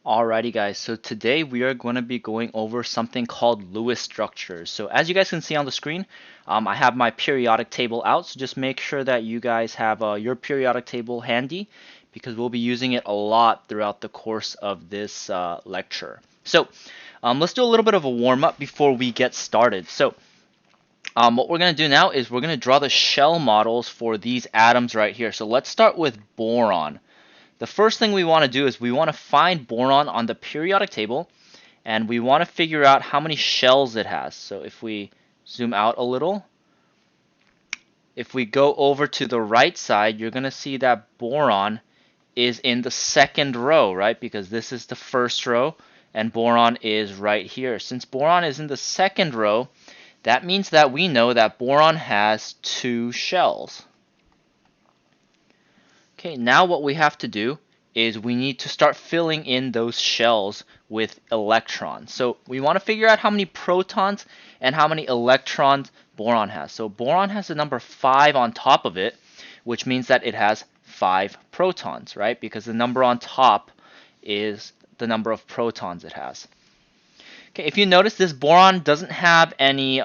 Alrighty guys, so today we are going to be going over something called Lewis structures. So as you guys can see on the screen, I have my periodic table out, so just make sure that you guys have your periodic table handy because we'll be using it a lot throughout the course of this lecture. So let's do a little bit of a warm-up before we get started. So what we're going to do now is we're going to draw the shell models for these atoms right here. So let's start with boron. The first thing we want to do is we want to find boron on the periodic table, and we want to figure out how many shells it has. So if we zoom out a little, if we go over to the right side, you're going to see that boron is in the second row, right? Because this is the first row, and boron is right here. Since boron is in the second row, that means that we know that boron has 2 shells. Okay, now what we have to do is we need to start filling in those shells with electrons. So we want to figure out how many protons and how many electrons boron has. So boron has the number 5 on top of it, which means that it has 5 protons, right? Because the number on top is the number of protons it has. Okay, if you notice, this boron doesn't have any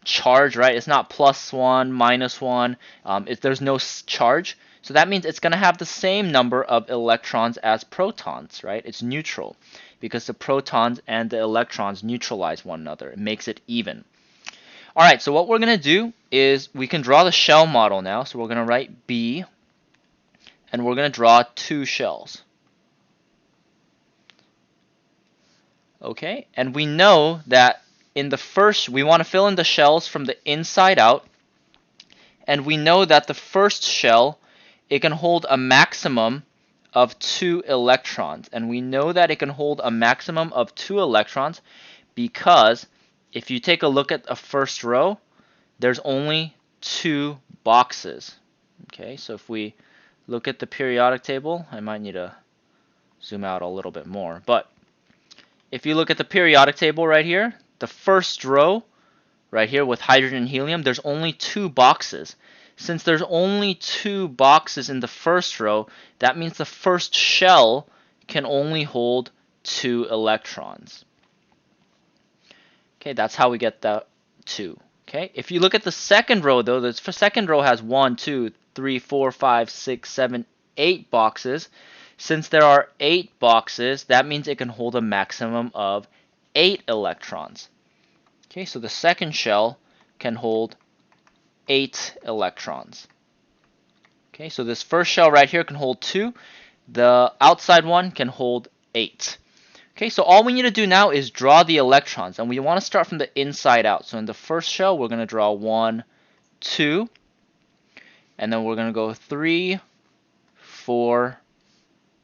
charge, right? It's not +1, -1. There's no charge. So that means it's going to have the same number of electrons as protons, right? It's neutral because the protons and the electrons neutralize one another. It makes it even. All right, so what we're going to do is we can draw the shell model now. So we're going to write B, and we're going to draw 2 shells. Okay, and we know that in the first, we want to fill in the shells from the inside out, and we know that the first shell, it can hold a maximum of 2 electrons, and we know that it can hold a maximum of 2 electrons because if you take a look at the first row, there's only 2 boxes. Okay, so if we look at the periodic table, I might need to zoom out a little bit more, but if you look at the periodic table right here, the first row right here with hydrogen and helium, there's only 2 boxes. Since there's only 2 boxes in the first row, that means the first shell can only hold 2 electrons. Okay, that's how we get that 2. Okay, if you look at the second row though, the second row has 1, 2, 3, 4, 5, 6, 7, 8 boxes. Since there are 8 boxes, that means it can hold a maximum of 8 electrons. Okay, so the second shell can hold 8 electrons. Okay, so this first shell right here can hold 2. The outside one can hold 8. Okay, so all we need to do now is draw the electrons, and we want to start from the inside out. So in the first shell, we're going to draw 1, 2, and then we're going to go 3, 4,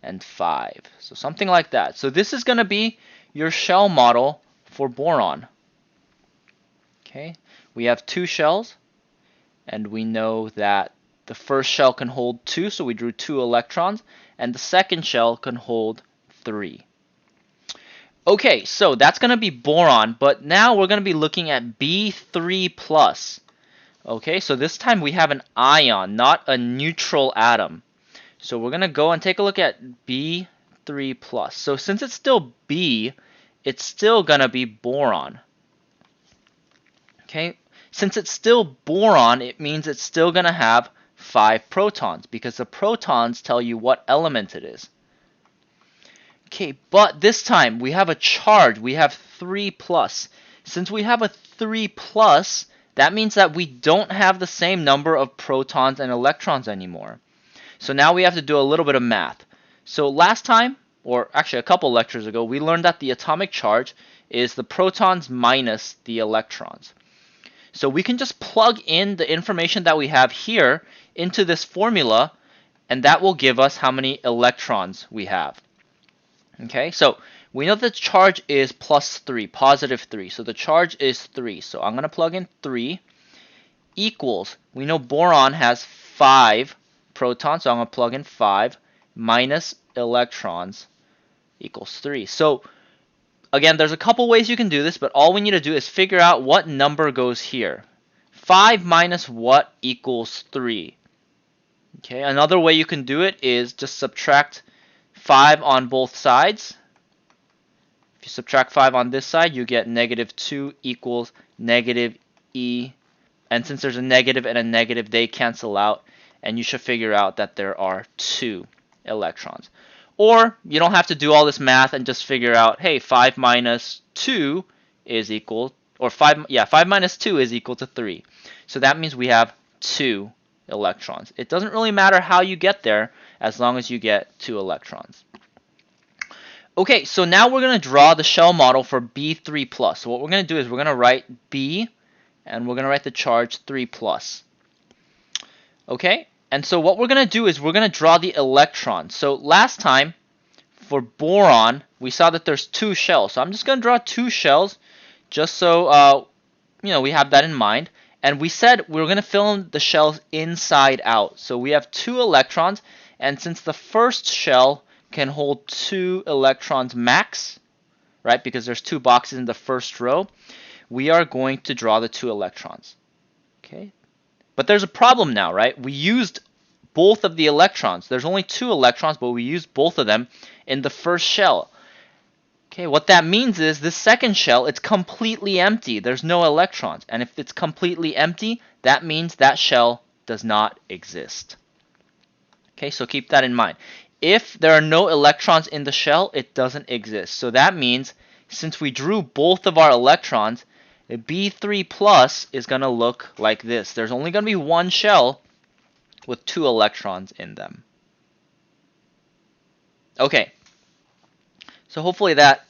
and 5. So something like that. So this is going to be your shell model for boron. Okay, we have 2 shells, and we know that the first shell can hold 2, so we drew 2 electrons, and the second shell can hold 3. Okay, so that's going to be boron, but now we're going to be looking at B3+. Okay, so this time we have an ion, not a neutral atom. So we're going to go and take a look at B3+. So since it's still B, it's still going to be boron. Okay, since it's still boron, it means it's still going to have 5 protons because the protons tell you what element it is. Okay, but this time we have a charge. We have 3+. Since we have a 3+, that means that we don't have the same number of protons and electrons anymore. So now we have to do a little bit of math. So last time, or actually a couple lectures ago, we learned that the atomic charge is the protons minus the electrons. So we can just plug in the information that we have here into this formula, and that will give us how many electrons we have. Okay, so we know the charge is +3, +3. So the charge is 3. So I'm going to plug in 3 equals, we know boron has 5 protons, so I'm going to plug in 5 minus electrons equals 3. So again, there's a couple ways you can do this, but all we need to do is figure out what number goes here. 5 minus what equals 3. Okay, another way you can do it is just subtract 5 on both sides. If you subtract 5 on this side, you get negative 2 equals negative E. And since there's a negative and a negative, they cancel out. And you should figure out that there are 2 electrons. Or you don't have to do all this math and just figure out, hey, 5 minus 2 is equal, or 5 minus 2 is equal to 3. So that means we have 2 electrons. It doesn't really matter how you get there as long as you get 2 electrons. Okay, so now we're going to draw the shell model for B3+. So what we're going to do is we're going to write B, and we're going to write the charge 3+. Okay, and so what we're going to do is we're going to draw the electrons. So last time, for boron, we saw that there's 2 shells. So I'm just going to draw 2 shells, just so we have that in mind. And we said we were going to fill in the shells inside out. So we have 2 electrons, and since the first shell can hold 2 electrons max, right, because there's 2 boxes in the first row, we are going to draw the 2 electrons. Okay, but there's a problem now, right? We used both of the electrons. There's only 2 electrons, but we used both of them in the first shell. Okay, what that means is this second shell, it's completely empty. There's no electrons. And if it's completely empty, that means that shell does not exist. Okay, so keep that in mind. If there are no electrons in the shell, it doesn't exist. So that means since we drew both of our electrons, B3+ is going to look like this. There's only going to be one shell with 2 electrons in them. Okay, so hopefully that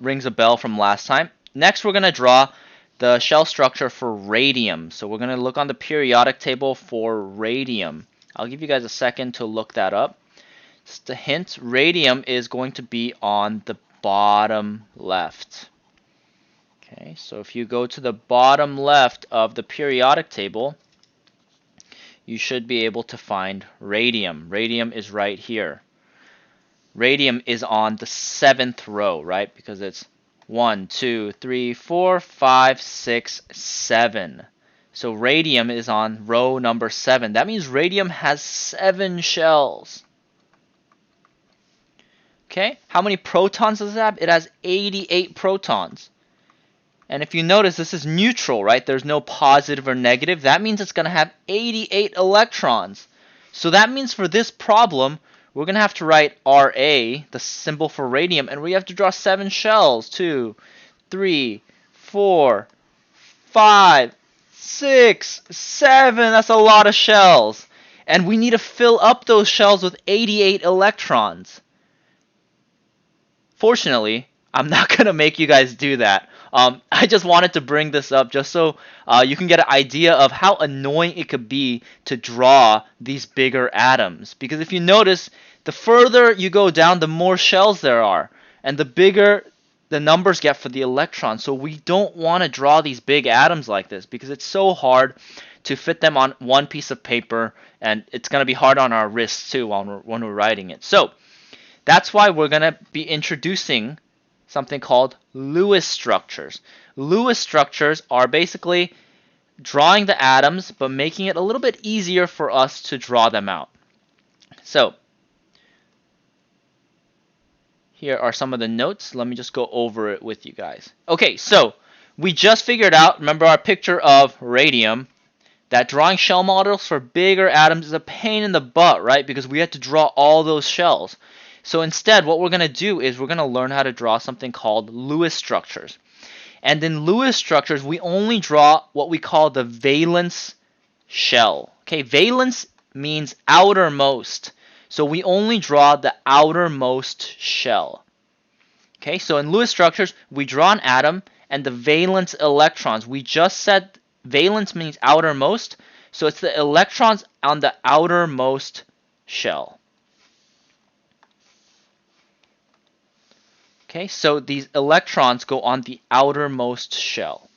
rings a bell from last time. Next, we're going to draw the shell structure for radium. So we're going to look on the periodic table for radium. I'll give you guys a second to look that up. Just a hint, radium is going to be on the bottom left. Okay, so if you go to the bottom left of the periodic table, you should be able to find radium. Radium is right here. Radium is on the 7th row, right? Because it's 1, 2, 3, 4, 5, 6, 7. So radium is on row number 7. That means radium has 7 shells. Okay, how many protons does it have? It has 88 protons. And if you notice, this is neutral, right? There's no positive or negative. That means it's going to have 88 electrons. So that means for this problem, we're going to have to write Ra, the symbol for radium, and we have to draw 7 shells. 2, 3, 4, 5, 6, 7. That's a lot of shells. And we need to fill up those shells with 88 electrons. Fortunately, I'm not going to make you guys do that. I just wanted to bring this up just so you can get an idea of how annoying it could be to draw these bigger atoms. Because if you notice, the further you go down, the more shells there are. And the bigger the numbers get for the electrons. So we don't want to draw these big atoms like this because it's so hard to fit them on one piece of paper. And it's going to be hard on our wrists too when we're writing it. So that's why we're going to be introducing something called Lewis structures. Lewis structures are basically drawing the atoms, but making it a little bit easier for us to draw them out. So here are some of the notes. Let me just go over it with you guys. Okay, so we just figured out, remember our picture of radium, that drawing shell models for bigger atoms is a pain in the butt, right? Because we had to draw all those shells. So instead, what we're going to do is we're going to learn how to draw something called Lewis structures. And in Lewis structures, we only draw what we call the valence shell. Okay, valence means outermost. So we only draw the outermost shell. Okay, so in Lewis structures, we draw an atom and the valence electrons. We just said valence means outermost. So it's the electrons on the outermost shell. Okay, so these electrons go on the outermost shell.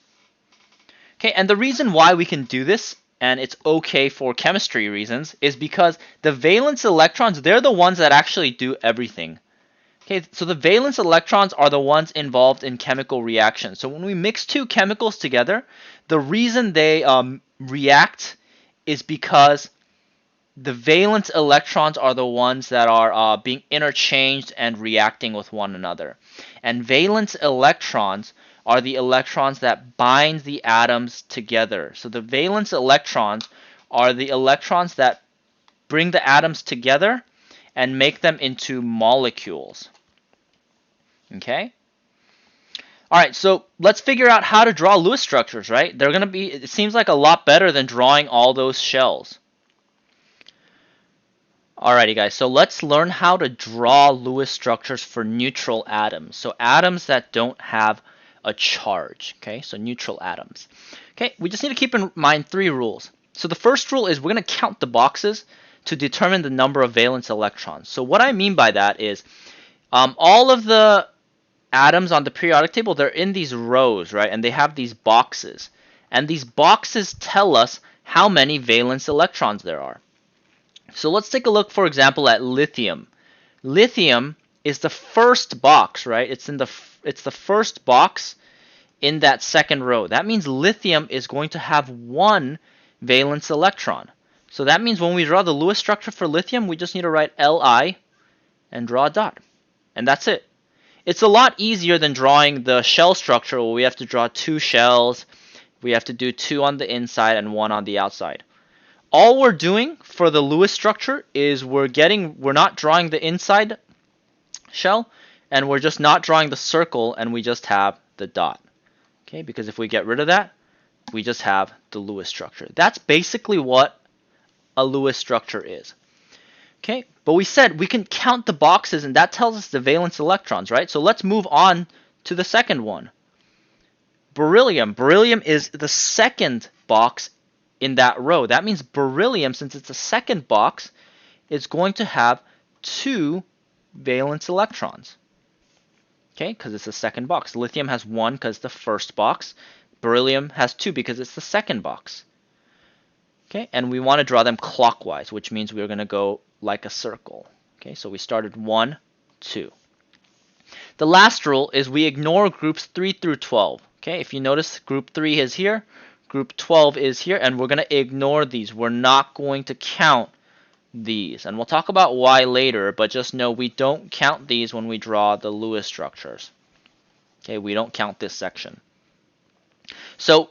Okay, and the reason why we can do this, and it's okay for chemistry reasons, is because the valence electrons, they're the ones that actually do everything. Okay, so the valence electrons are the ones involved in chemical reactions. So when we mix two chemicals together, the reason they react is because the valence electrons are the ones that are being interchanged and reacting with one another. And valence electrons are the electrons that bind the atoms together. So the valence electrons are the electrons that bring the atoms together and make them into molecules. Okay? Alright, so let's figure out how to draw Lewis structures, right? They're going to be, it seems like a lot better than drawing all those shells. Alrighty guys, so let's learn how to draw Lewis structures for neutral atoms. So atoms that don't have a charge, okay? So neutral atoms. Okay, we just need to keep in mind 3 rules. So the first rule is we're going to count the boxes to determine the number of valence electrons. So what I mean by that is all of the atoms on the periodic table, they're in these rows, right? And they have these boxes. And these boxes tell us how many valence electrons there are. So let's take a look, for example, at lithium. Lithium is the first box, right? It's the first box in that second row. That means lithium is going to have 1 valence electron. So that means when we draw the Lewis structure for lithium, we just need to write Li and draw a dot. And that's it. It's a lot easier than drawing the shell structure where we have to draw 2 shells. We have to do 2 on the inside and 1 on the outside. All we're doing for the Lewis structure is we're not drawing the inside shell, and we're just not drawing the circle, and we just have the dot. Okay, because if we get rid of that, we just have the Lewis structure. That's basically what a Lewis structure is. Okay, but we said we can count the boxes, and that tells us the valence electrons, right? So let's move on to the second one. Beryllium. Beryllium is the second box in that row. That means beryllium, since it's a second box, is going to have 2 valence electrons. Okay, because it's the second box. Lithium has 1 because it's the first box. Beryllium has 2 because it's the second box. Okay, and we want to draw them clockwise, which means we're going to go like a circle. Okay, so we started 1, 2. The last rule is we ignore groups 3 through 12. Okay, if you notice, group 3 is here, group 12 is here, and we're going to ignore these. We're not going to count these. And we'll talk about why later, but just know we don't count these when we draw the Lewis structures. Okay, we don't count this section. So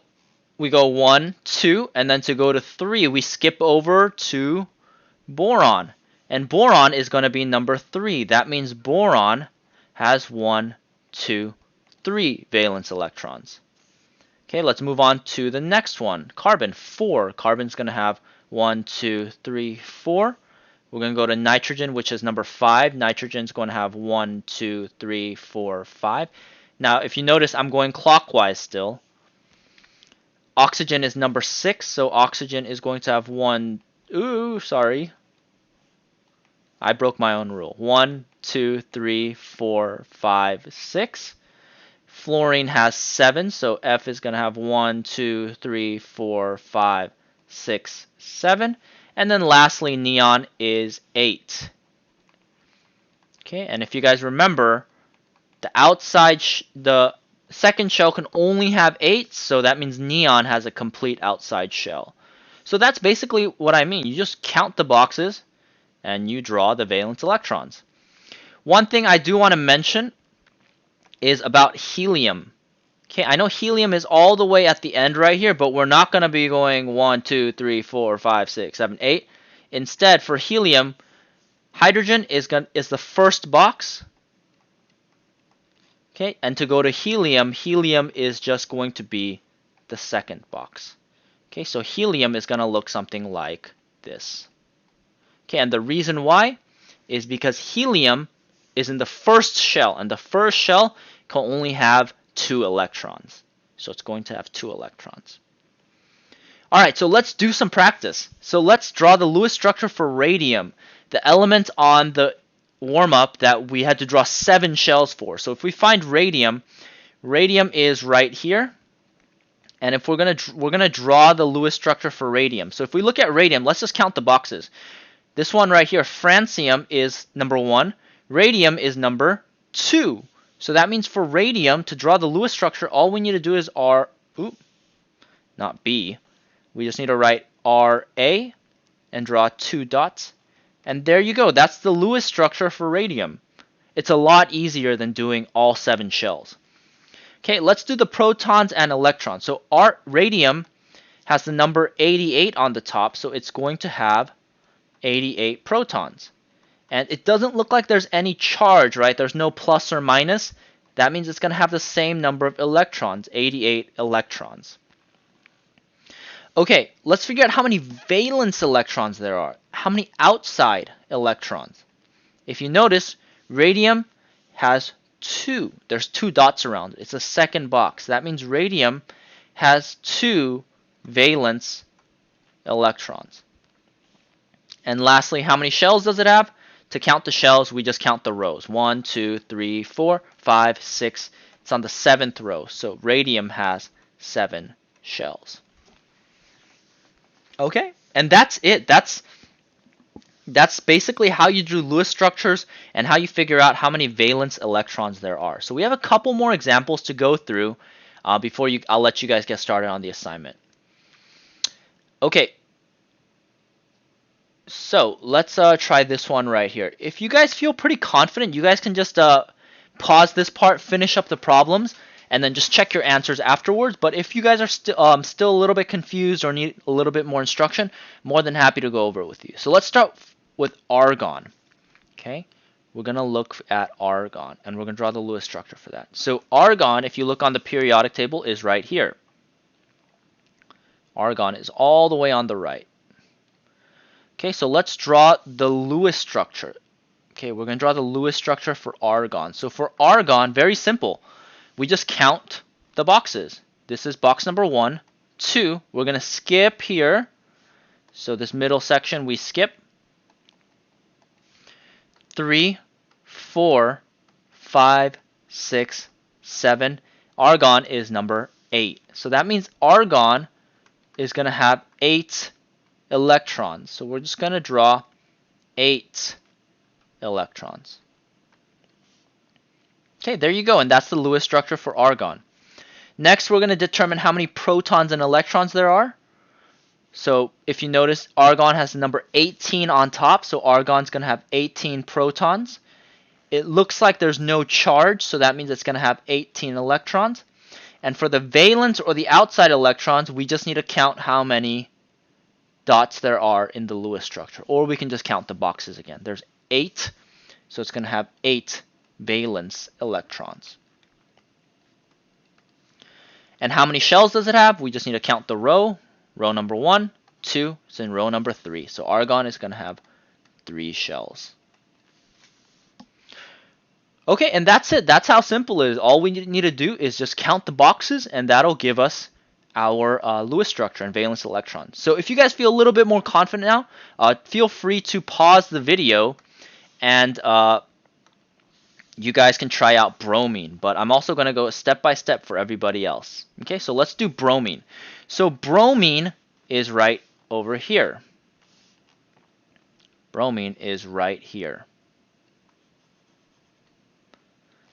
we go 1, 2, and then to go to 3, we skip over to boron. And boron is going to be number 3. That means boron has 1, 2, 3 valence electrons. Okay, let's move on to the next one. Carbon, 4. Carbon's going to have 1, 2, 3, 4. We're going to go to nitrogen, which is number 5. Nitrogen's going to have 1, 2, 3, 4, 5. Now, if you notice, I'm going clockwise still. Oxygen is number 6, so oxygen is going to have 1. Ooh, sorry. I broke my own rule. 1, 2, 3, 4, 5, 6. Fluorine has 7, so F is going to have 1, 2, 3, 4, 5, 6, 7. And then lastly, neon is 8. Okay, and if you guys remember, the outside, the second shell can only have 8, so that means neon has a complete outside shell. So that's basically what I mean. You just count the boxes and you draw the valence electrons. One thing I do want to mention is about helium. Okay, I know helium is all the way at the end right here, but we're not going to be going 1, 2, 3, 4, 5, 6, 7, 8. Instead, for helium, hydrogen is the first box. Okay, and to go to helium, helium is just going to be the second box. Okay, so helium is going to look something like this. Okay, and the reason why is because helium is in the first shell, and the first shell can only have 2 electrons. So it's going to have 2 electrons. Alright, so let's do some practice. So let's draw the Lewis structure for radium, the element on the warm-up that we had to draw 7 shells for. So if we find radium, radium is right here. And if we're gonna draw the Lewis structure for radium. So if we look at radium, let's just count the boxes. This one right here, francium, is number 1. Radium is number 2. So that means for radium, to draw the Lewis structure, all we need to do is not B. We just need to write Ra and draw 2 dots. And there you go. That's the Lewis structure for radium. It's a lot easier than doing all 7 shells. Okay, let's do the protons and electrons. So our radium has the number 88 on the top, so it's going to have 88 protons. And it doesn't look like there's any charge, right? There's no plus or minus. That means it's going to have the same number of electrons, 88 electrons. Okay, let's figure out how many valence electrons there are. How many outside electrons? If you notice, radium has 2. There's 2 dots around it. It's a second box. That means radium has 2 valence electrons. And lastly, how many shells does it have? To count the shells, we just count the rows. 1, 2, 3, 4, 5, 6. It's on the 7th row. So radium has 7 shells. Okay, and that's it. That's basically how you do Lewis structures and how you figure out how many valence electrons there are. So we have a couple more examples to go through before I'll let you guys get started on the assignment. Okay, so let's try this one right here. If you guys feel pretty confident, you guys can just pause this part, finish up the problems, and then just check your answers afterwards. But if you guys are still a little bit confused or need a little bit more instruction, more than happy to go over it with you. So let's start with argon. Okay, we're going to look at argon, and we're going to draw the Lewis structure for that. So argon, if you look on the periodic table, is right here. Argon is all the way on the right. Okay, so let's draw the Lewis structure. Okay, we're going to draw the Lewis structure for argon. So for argon, very simple. We just count the boxes. This is box number 1, 2. We're going to skip here. So this middle section we skip. 3, 4, 5, 6, 7. Argon is number 8. So that means argon is going to have 8 electrons. So we're just going to draw 8 electrons. Okay, there you go, and that's the Lewis structure for argon. Next, we're going to determine how many protons and electrons there are. So if you notice, argon has the number 18 on top, so argon's going to have 18 protons. It looks like there's no charge, so that means it's going to have 18 electrons. And for the valence or the outside electrons, we just need to count how many dots there are in the Lewis structure. Or we can just count the boxes again. There's 8, so it's going to have 8 valence electrons. And how many shells does it have? We just need to count the row. Row number 1, 2, it's in row number 3. So argon is going to have 3 shells. Okay, and that's it. That's how simple it is. All we need to do is just count the boxes, and that'll give us our Lewis structure and valence electrons. So if you guys feel a little bit more confident now, feel free to pause the video and you guys can try out bromine, but I'm also going to go step by step for everybody else. Okay, so let's do bromine. So bromine is right over here. Bromine is right here.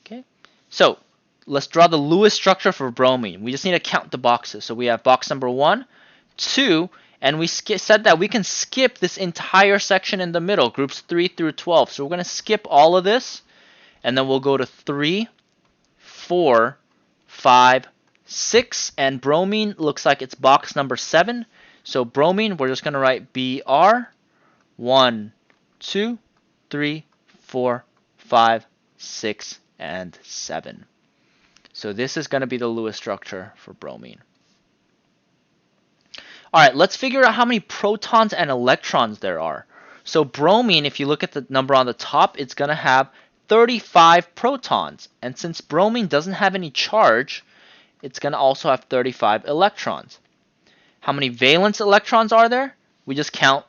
Okay, so let's draw the Lewis structure for bromine. We just need to count the boxes. So we have box number 1, 2, and we said that we can skip this entire section in the middle, groups 3 through 12. So we're going to skip all of this. And then we'll go to 3, 4, 5, 6, and bromine looks like it's box number 7. So bromine, we're just going to write Br, 1, 2, 3, 4, 5, 6, and 7. So this is going to be the Lewis structure for bromine. All right, let's figure out how many protons and electrons there are. So bromine, if you look at the number on the top, it's going to have 35 protons, and since bromine doesn't have any charge, it's going to also have 35 electrons. How many valence electrons are there? We just count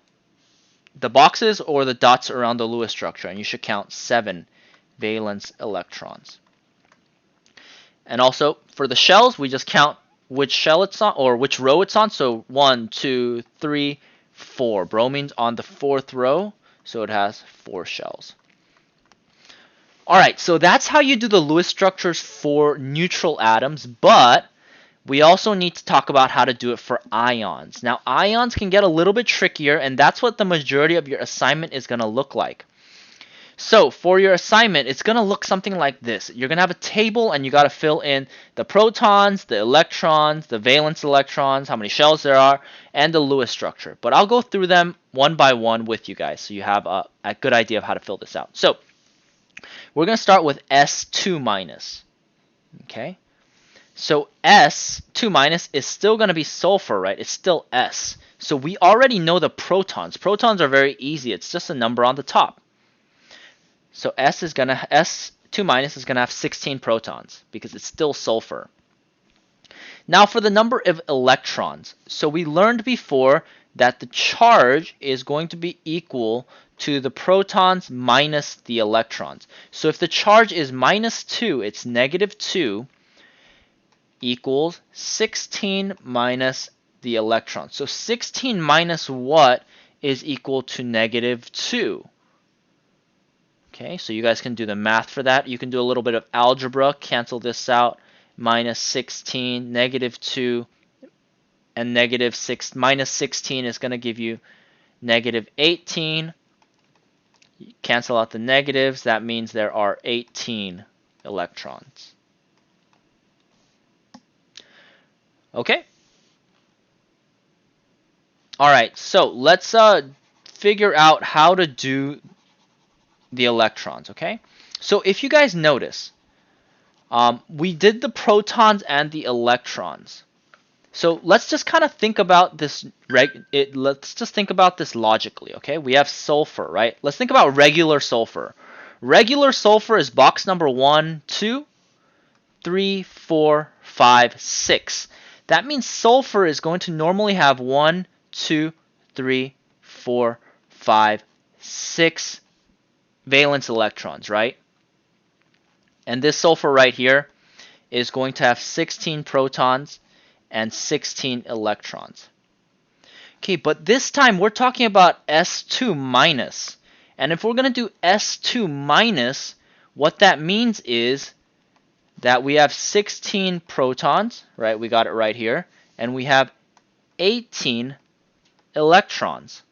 the boxes or the dots around the Lewis structure, and you should count 7 valence electrons. And also for the shells, we just count which shell it's on or which row it's on. So 1, 2, 3, 4. Bromine's on the 4th row, so it has 4 shells. Alright, so that's how you do the Lewis structures for neutral atoms, but we also need to talk about how to do it for ions. Now, ions can get a little bit trickier, and that's what the majority of your assignment is going to look like. So for your assignment, it's going to look something like this. You're going to have a table, and you got to fill in the protons, the electrons, the valence electrons, how many shells there are, and the Lewis structure. But I'll go through them one by one with you guys so you have a good idea of how to fill this out. So we're going to start with S2 minus. Okay. So S2 minus is still going to be sulfur, right? It's still S. So we already know the protons. Protons are very easy. It's just a number on the top. So S2 minus is going to have 16 protons because it's still sulfur. Now for the number of electrons. So we learned before that the charge is going to be equal to the protons minus the electrons. So if the charge is -2, it's -2 equals 16 minus the electrons. So 16 minus what is equal to -2? Okay, so you guys can do the math for that. You can do a little bit of algebra, cancel this out. -16, -2, and minus 16 is going to give you -18. You cancel out the negatives. That means there are 18 electrons. Okay. All right, so let's figure out how to do the electrons, okay? So if you guys notice, we did the protons and the electrons. So let's just kind of think about this. Let's just think about this logically, okay? We have sulfur, right? Let's think about regular sulfur. Regular sulfur is box number 1, 2, 3, 4, 5, 6. That means sulfur is going to normally have 1, 2, 3, 4, 5, 6 valence electrons, right? And this sulfur right here is going to have 16 protons and 16 electrons. Okay, but this time we're talking about S2 minus. And if we're going to do S2 minus, what that means is that we have 16 protons, right? We got it right here. And we have 18 electrons.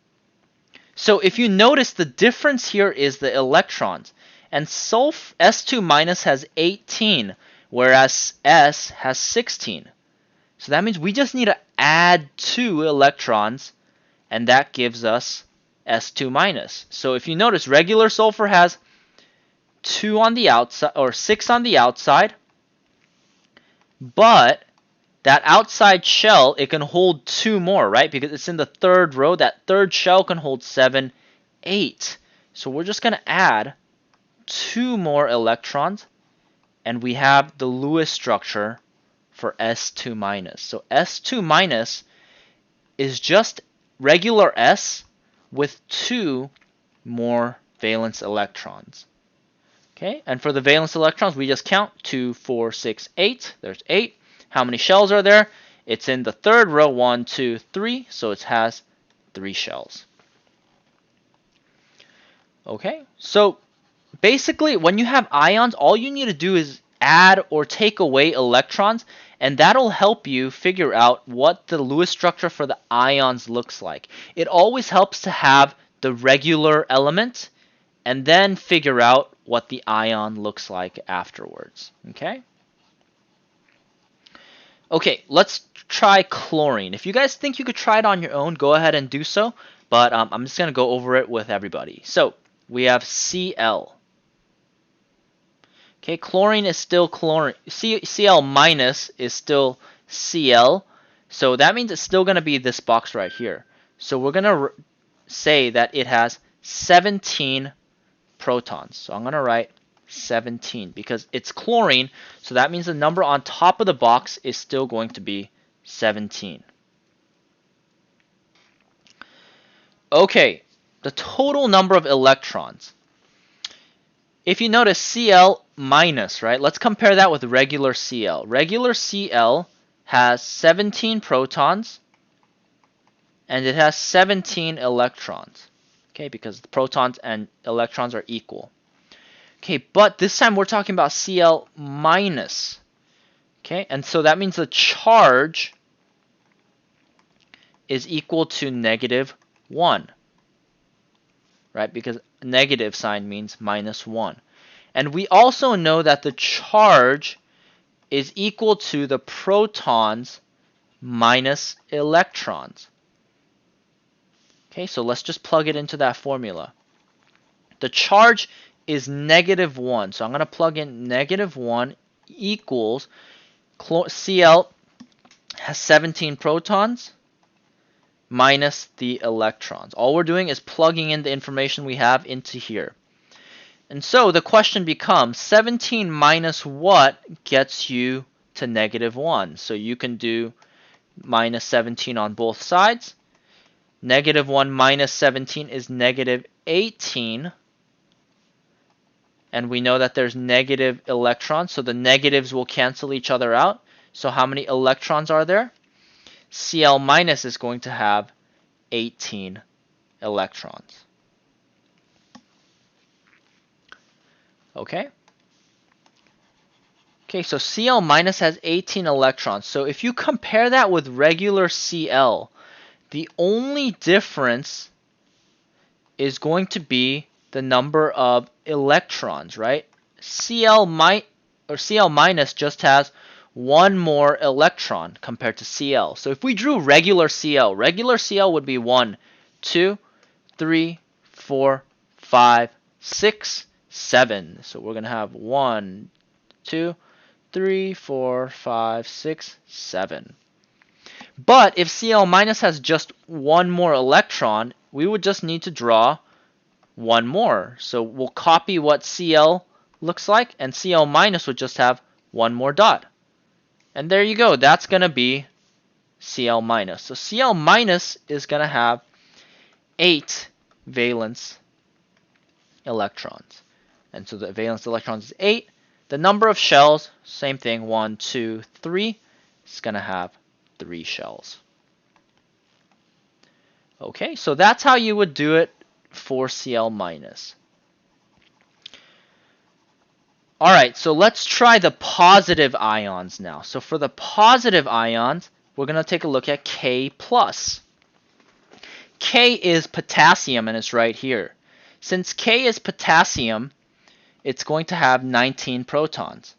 So if you notice, the difference here is the electrons. And S2 minus has 18, whereas S has 16. So that means we just need to add 2 electrons, and that gives us S2 minus. So if you notice, regular sulfur has 2 on the outside, or 6 on the outside, but that outside shell, it can hold 2 more, right? Because it's in the third row. That third shell can hold 7, 8. So we're just going to add 2 more electrons, and we have the Lewis structure for S2 minus. So S2 minus is just regular S with 2 more valence electrons. Okay, and for the valence electrons, we just count 2, 4, 6, 8. There's 8. How many shells are there? It's in the third row, 1, 2, 3, so it has 3 shells. Okay, so basically when you have ions, all you need to do is add or take away electrons, and that'll help you figure out what the Lewis structure for the ions looks like. It always helps to have the regular element and then figure out what the ion looks like afterwards. Okay, let's try chlorine. If you guys think you could try it on your own, go ahead and do so, but I'm just going to go over it with everybody. So we have Cl. Okay, chlorine is still chlorine. Cl minus is still Cl. So that means it's still going to be this box right here. So we're going to say that it has 17 protons. So I'm going to write 17 because it's chlorine. So that means the number on top of the box is still going to be 17. Okay, the total number of electrons. If you notice Cl minus, right? Let's compare that with regular Cl. Regular Cl has 17 protons and it has 17 electrons. Okay, because the protons and electrons are equal. Okay, but this time we're talking about Cl minus. Okay, and so that means the charge is equal to -1, right? Because negative sign means -1. And we also know that the charge is equal to the protons minus electrons. Okay, so let's just plug it into that formula. The charge is -1, so I'm going to plug in -1 equals Cl has 17 protons minus the electrons. All we're doing is plugging in the information we have into here. And so the question becomes 17 minus what gets you to -1? So you can do minus 17 on both sides. -1 minus 17 is -18. And we know that there's negative electrons, so the negatives will cancel each other out. So how many electrons are there? Cl minus is going to have 18 electrons. Okay? Okay, so Cl minus has 18 electrons. So if you compare that with regular Cl, the only difference is going to be the number of electrons, right? Cl minus just has one more electron compared to Cl. So if we drew regular Cl would be 1, 2, 3, 4, 5, 6, 7. So we're going to have 1, 2, 3, 4, 5, 6, 7. But if Cl minus has just one more electron, we would just need to draw one more. So we'll copy what Cl looks like, and Cl minus would just have one more dot. And there you go. That's going to be Cl minus. So Cl minus is going to have 8 valence electrons. And so the valence electrons is 8. The number of shells, same thing, 1, 2, 3. It's going to have 3 shells. Okay, so that's how you would do it for Cl minus. Alright, so let's try the positive ions now. So for the positive ions, we're going to take a look at K+. K is potassium, and it's right here. Since K is potassium, it's going to have 19 protons.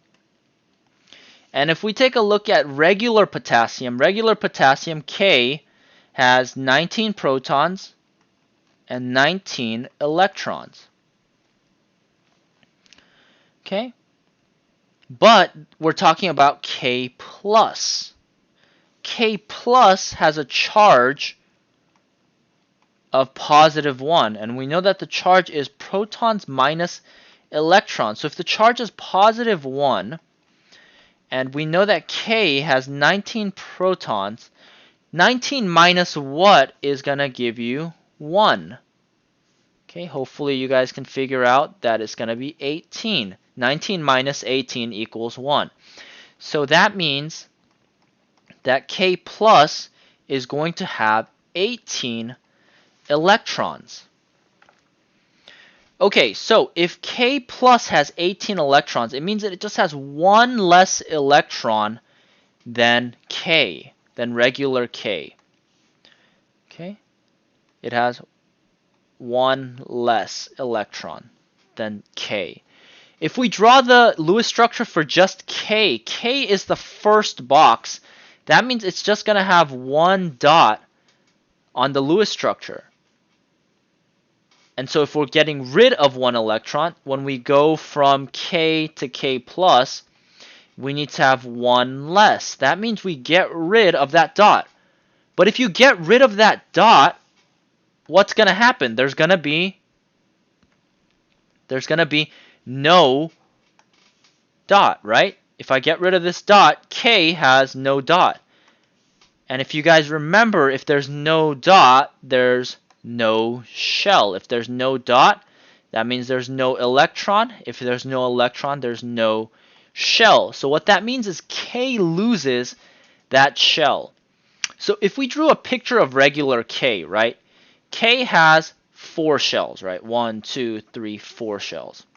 And if we take a look at regular potassium K has 19 protons and 19 electrons. Okay? But we're talking about K+. K+ has a charge of +1, and we know that the charge is protons minus electrons. So if the charge is +1, and we know that K has 19 protons, 19 minus what is going to give you 1? Okay, hopefully you guys can figure out that it's going to be 18. 19 minus 18 equals 1. So that means that K+ is going to have 18 electrons. Okay, so if K+ has 18 electrons, it means that it just has one less electron than K, than regular K. Okay, it has one less electron than K. If we draw the Lewis structure for just K, K is the first box. That means it's just going to have one dot on the Lewis structure. And so if we're getting rid of one electron, when we go from K to K+, we need to have one less. That means we get rid of that dot. But if you get rid of that dot, what's going to happen? There's going to be no dot, right? If I get rid of this dot, K has no dot. And if you guys remember, if there's no dot, there's no shell. If there's no dot, that means there's no electron. If there's no electron, there's no shell. So what that means is K loses that shell. So if we drew a picture of regular K, right? K has 4 shells, right? 1, 2, 3, 4 shells.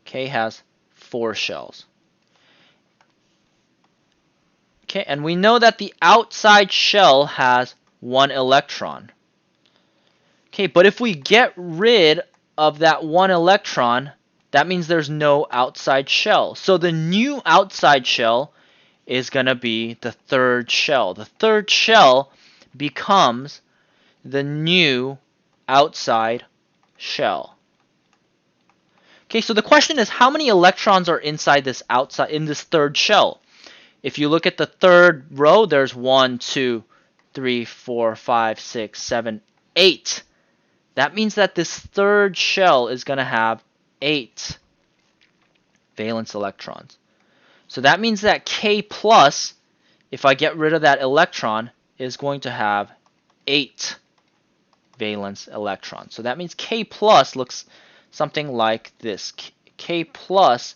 K has 4 shells. Okay, and we know that the outside shell has 1 electron. Okay, but if we get rid of that 1 electron, that means there's no outside shell. So the new outside shell is going to be the 3rd shell. The 3rd shell becomes the new outside shell. Okay, so the question is, how many electrons are inside this 3rd shell? If you look at the 3rd row, there's 1, 2, 3, 4, 5, 6, 7, 8. That means that this 3rd shell is going to have 8 valence electrons. So that means that K plus, if I get rid of that electron, is going to have 8 valence electrons. So that means K plus looks something like this. K plus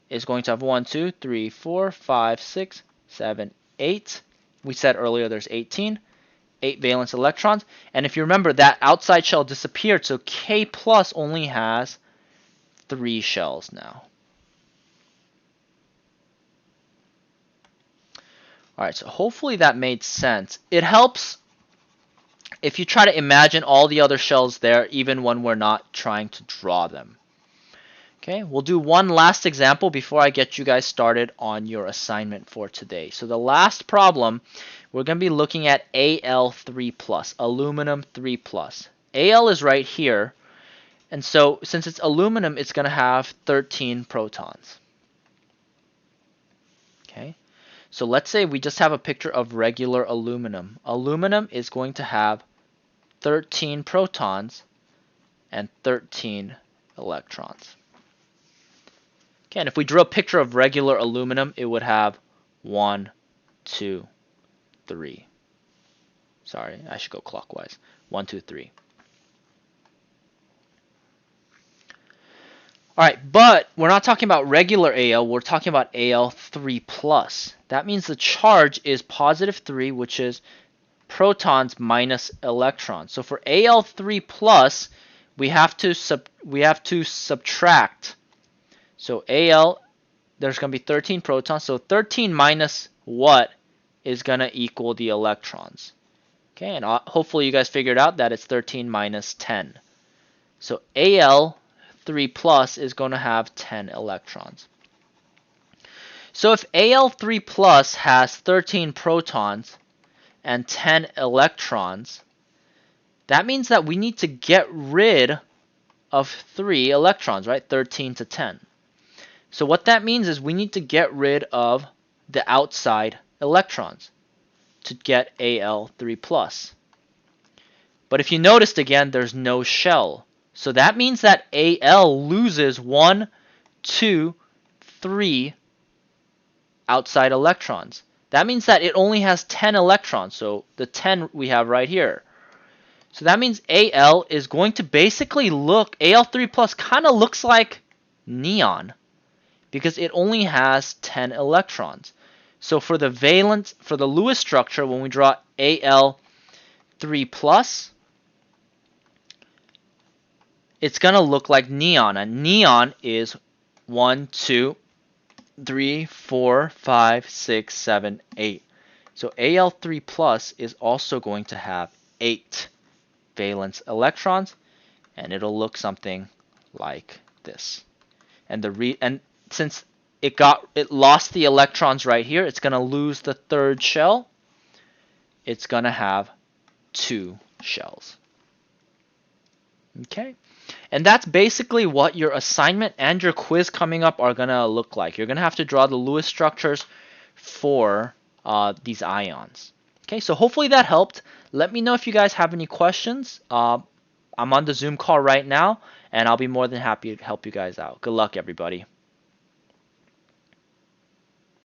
is going to have 1, 2, 3, 4, 5, 6, 7, 8. We said earlier there's 18. 8 valence electrons. And if you remember, that outside shell disappeared, so K plus only has 3 shells now. Alright, so hopefully that made sense. It helps if you try to imagine all the other shells there, even when we're not trying to draw them. Okay, we'll do one last example before I get you guys started on your assignment for today. So the last problem, we're going to be looking at Al3+, aluminum 3+. Al is right here, and so since it's aluminum, it's going to have 13 protons. Okay, so let's say we just have a picture of regular aluminum. Aluminum is going to have 13 protons and 13 electrons. Okay, and if we drew a picture of regular aluminum, it would have 1, 2, 3. Sorry, I should go clockwise. 1, 2, 3. Alright, but we're not talking about regular Al, we're talking about Al3+. That means the charge is positive 3, which is protons minus electrons. So for Al3+, we have to subtract. So Al, there's going to be 13 protons. So 13 minus what is going to equal the electrons? Okay, and hopefully you guys figured out that it's 13 minus 10. So Al3+ is going to have 10 electrons. So if Al3+ has 13 protons and 10 electrons, that means that we need to get rid of 3 electrons, right? 13 to 10. So what that means is we need to get rid of the outside electrons to get Al3+. But if you noticed again, there's no shell. So that means that Al loses 1, 2, 3 outside electrons. That means that it only has 10 electrons. So the 10 we have right here. So that means Al is going to basically look, Al3+ kind of looks like neon, because it only has 10 electrons. So for the Lewis structure, when we draw Al3+, it's going to look like neon. And neon is 1, 2, 3, 4, 5, 6, 7, 8. So Al3+ is also going to have 8 valence electrons, and it'll look something like this. And since it lost the electrons right here, it's going to lose the 3rd shell. It's going to have 2 shells. Okay, and that's basically what your assignment and your quiz coming up are going to look like. You're going to have to draw the Lewis structures for these ions. Okay, so hopefully that helped. Let me know if you guys have any questions. I'm on the Zoom call right now, and I'll be more than happy to help you guys out. Good luck, everybody.